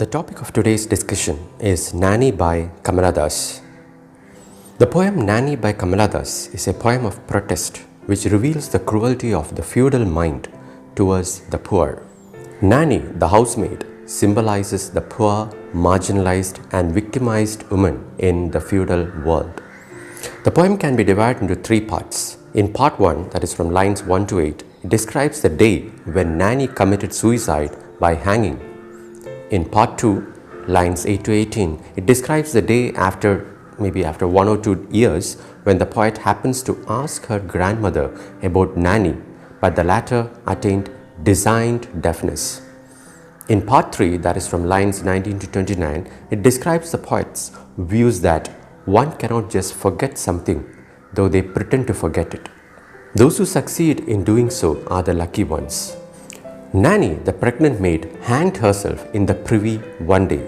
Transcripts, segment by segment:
The topic of today's discussion is Nani by Kamala. The poem Nani by Kamala is a poem of protest which reveals the cruelty of the feudal mind towards the poor. Nani, the housemaid, symbolizes the poor, marginalized and victimized woman in the feudal world. The poem can be divided into three parts. In part 1, that is from lines 1 to 8, it describes the day when Nani committed suicide by hanging. In part 2, lines 8 to 18, it describes the day maybe after 1 or 2 years when the poet happens to ask her grandmother about Nani, but the latter attained designed deafness. In part 3, that is from lines 19 to 29, it describes the poet's views that one cannot just forget something, though they pretend to forget it. Those who succeed in doing so are the lucky ones. Nani, the pregnant maid, hanged herself in the privy one day.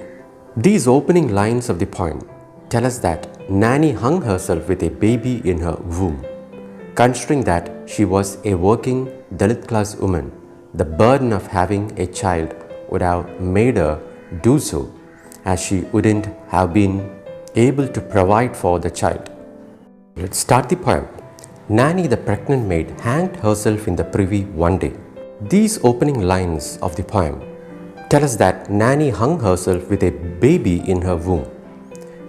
These opening lines of the poem tell us that Nani hung herself with a baby in her womb. Considering that she was a working Dalit class woman, the burden of having a child would have made her do so, as she wouldn't have been able to provide for the child. Let's start the poem. Nani, the pregnant maid, hanged herself in the privy one day. These opening lines of the poem tell us that Nani hung herself with a baby in her womb.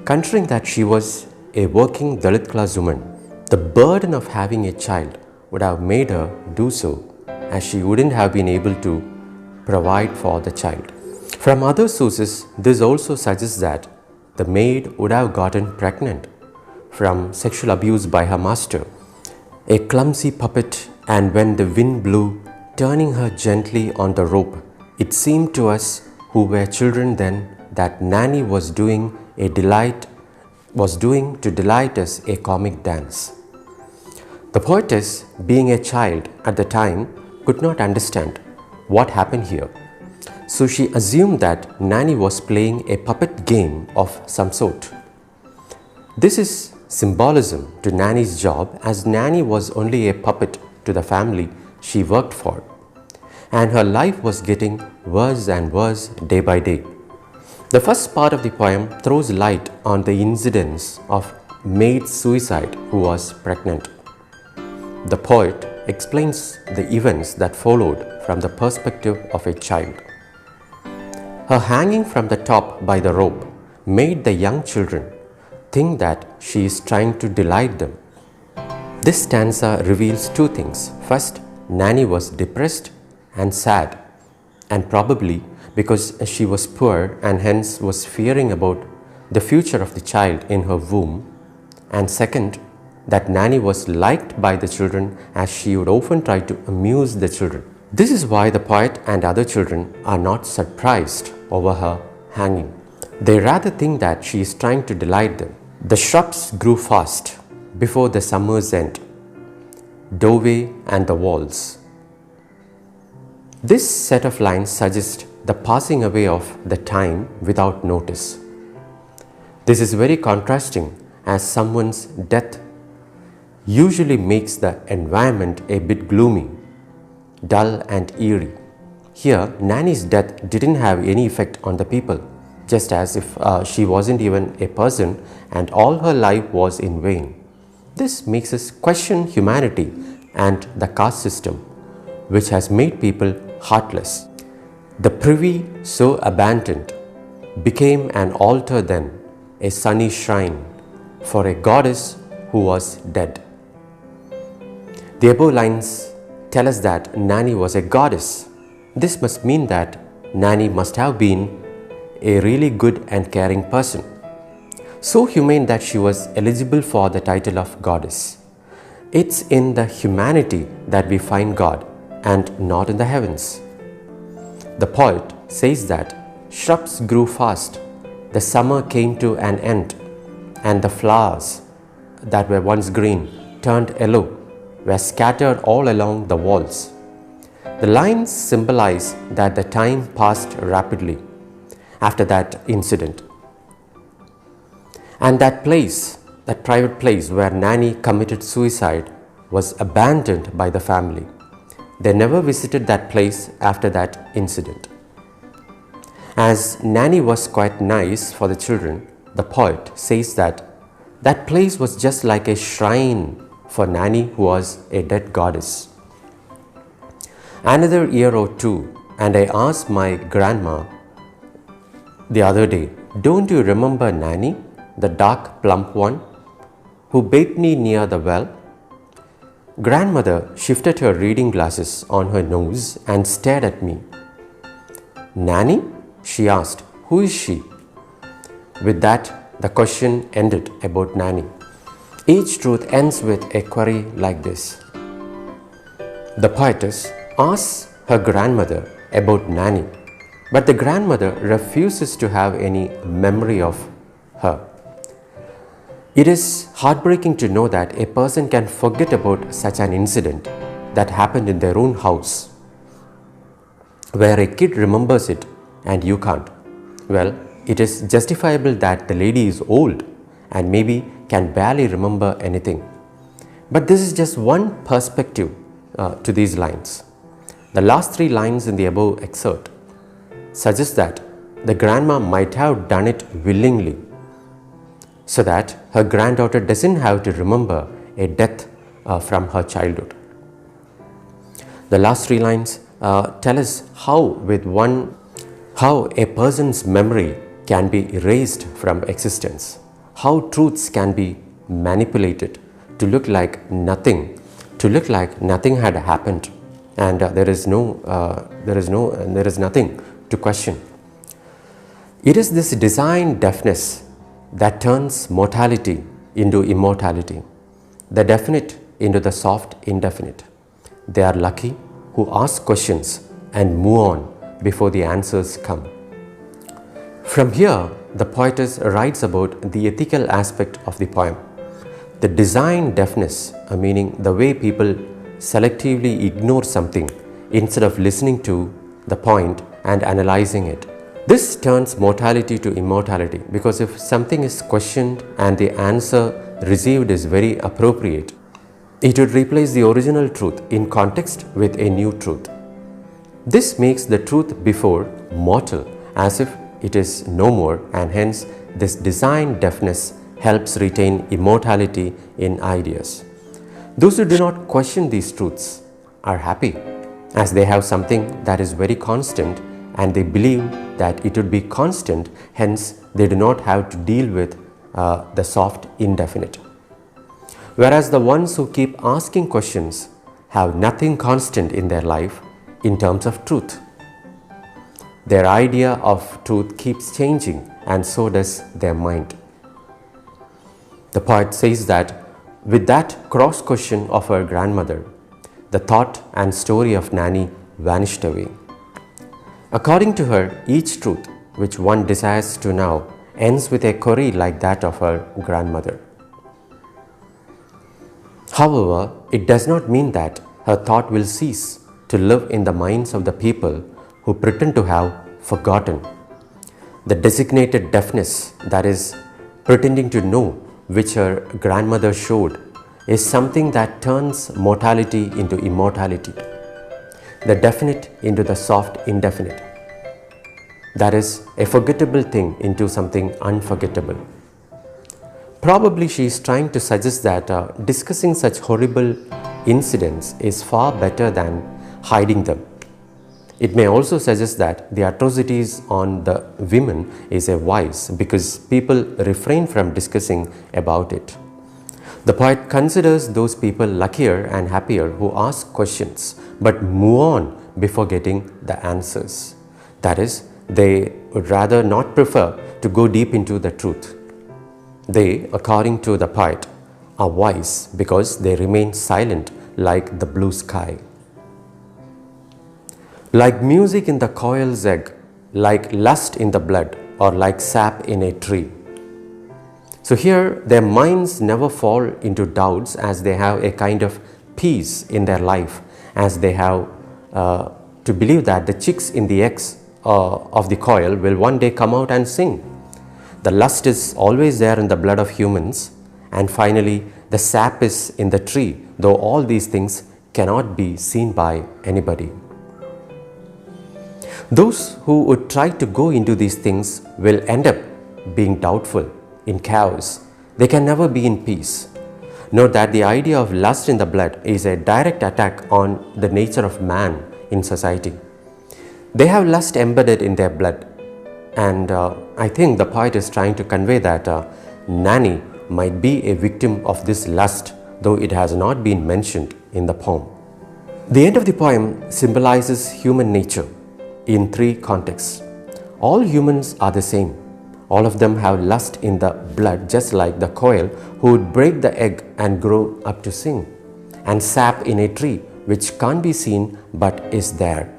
Considering that she was a working Dalit class woman, the burden of having a child would have made her do so, as she wouldn't have been able to provide for the child. From other sources, this also suggests that the maid would have gotten pregnant from sexual abuse by her master, a clumsy puppet, and when the wind blew, turning her gently on the rope, it seemed to us who were children then that Nani was doing to delight us a comic dance. The poetess, being a child at the time, could not understand what happened here. So she assumed that Nani was playing a puppet game of some sort. This is symbolism to Nani's job, as Nani was only a puppet to the family she worked for, and her life was getting worse and worse day by day. The first part of the poem throws light on the incidents of maid's suicide who was pregnant. The poet explains the events that followed from the perspective of a child. Her hanging from the top by the rope made the young children think that she is trying to delight them. This stanza reveals two things. First, Nani was depressed and sad, and probably because she was poor and hence was fearing about the future of the child in her womb. And second, that Nani was liked by the children, as she would often try to amuse the children. This is why the poet and other children are not surprised over her hanging. They rather think that she is trying to delight them. The shrubs grew fast before the summer's end, doorway and the walls. This set of lines suggests the passing away of the time without notice. This is very contrasting, as someone's death usually makes the environment a bit gloomy, dull and eerie. Here, Nani's death didn't have any effect on the people, just as if she wasn't even a person and all her life was in vain. This makes us question humanity and the caste system, which has made people heartless. The privy, so abandoned, became an altar then, a sunny shrine for a goddess who was dead. The above lines tell us that Nani was a goddess. This must mean that Nani must have been a really good and caring person, so humane that she was eligible for the title of goddess. It's in the humanity that we find God, and not in the heavens. The poet says that shrubs grew fast, the summer came to an end, and the flowers that were once green turned yellow, were scattered all along the walls. The lines symbolize that the time passed rapidly after that incident, and that private place where Nani committed suicide was abandoned by the family. They never visited that place after that incident. As Nani was quite nice for the children, the poet says that that place was just like a shrine for Nani, who was a dead goddess. Another year or two, and I asked my grandma the other day, "Don't you remember Nani, the dark, plump one, who bathed me near the well?" Grandmother shifted her reading glasses on her nose and stared at me. "Nani?" she asked. "Who is she?" With that, the question ended about Nani. Each truth ends with a query like this. The poetess asks her grandmother about Nani, but the grandmother refuses to have any memory of her. It is heartbreaking to know that a person can forget about such an incident that happened in their own house, where a kid remembers it and you can't. Well, it is justifiable that the lady is old and maybe can barely remember anything. But this is just one perspective to these lines. The last three lines in the above excerpt suggest that the grandma might have done it willingly, so that her granddaughter doesn't have to remember a death from her childhood. The last three lines tell us how a person's memory can be erased from existence, how truths can be manipulated to look like nothing had happened, and there is nothing to question. It is this design deafness that turns mortality into immortality, the definite into the soft indefinite. They are lucky who ask questions and move on before the answers come. From here, the poetess writes about the ethical aspect of the poem. The design deafness, meaning the way people selectively ignore something instead of listening to the point and analyzing it. This turns mortality to immortality, because if something is questioned and the answer received is very appropriate, it would replace the original truth in context with a new truth. This makes the truth before mortal, as if it is no more, and hence this design deafness helps retain immortality in ideas. Those who do not question these truths are happy, as they have something that is very constant and they believe that it would be constant, hence they do not have to deal with the soft indefinite. Whereas the ones who keep asking questions have nothing constant in their life in terms of truth. Their idea of truth keeps changing, and so does their mind. The poet says that with that cross question of her grandmother, the thought and story of Nani vanished away. According to her, each truth which one desires to know ends with a query like that of her grandmother. However, it does not mean that her thought will cease to live in the minds of the people who pretend to have forgotten. The designated deafness, that is, pretending to know, which her grandmother showed, is something that turns mortality into immortality, the definite into the soft indefinite. That is, a forgettable thing into something unforgettable. Probably she is trying to suggest that discussing such horrible incidents is far better than hiding them. It may also suggest that the atrocities on the women is a vice, because people refrain from discussing about it. The poet considers those people luckier and happier who ask questions but move on before getting the answers. That is, they would rather not prefer to go deep into the truth. They, according to the poet, are wise because they remain silent like the blue sky. Like music in the quail's egg, like lust in the blood, or like sap in a tree. So here their minds never fall into doubts, as they have a kind of peace in their life, as they have to believe that the chicks in the eggs of the coil will one day come out and sing. The lust is always there in the blood of humans, and finally the sap is in the tree, though all these things cannot be seen by anybody. Those who would try to go into these things will end up being doubtful, in chaos. They can never be in peace. Note that the idea of lust in the blood is a direct attack on the nature of man in society. They have lust embedded in their blood, and I think the poet is trying to convey that Nani might be a victim of this lust, though it has not been mentioned in the poem. The end of the poem symbolizes human nature in three contexts. All humans are the same. All of them have lust in the blood, just like the quail who would break the egg and grow up to sing, and sap in a tree which can't be seen but is there.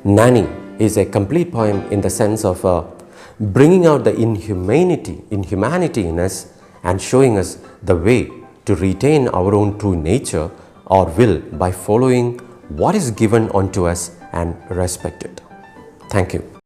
Nani is a complete poem in the sense of bringing out the humanity in us and showing us the way to retain our own true nature or will by following what is given unto us and respect it. Thank you.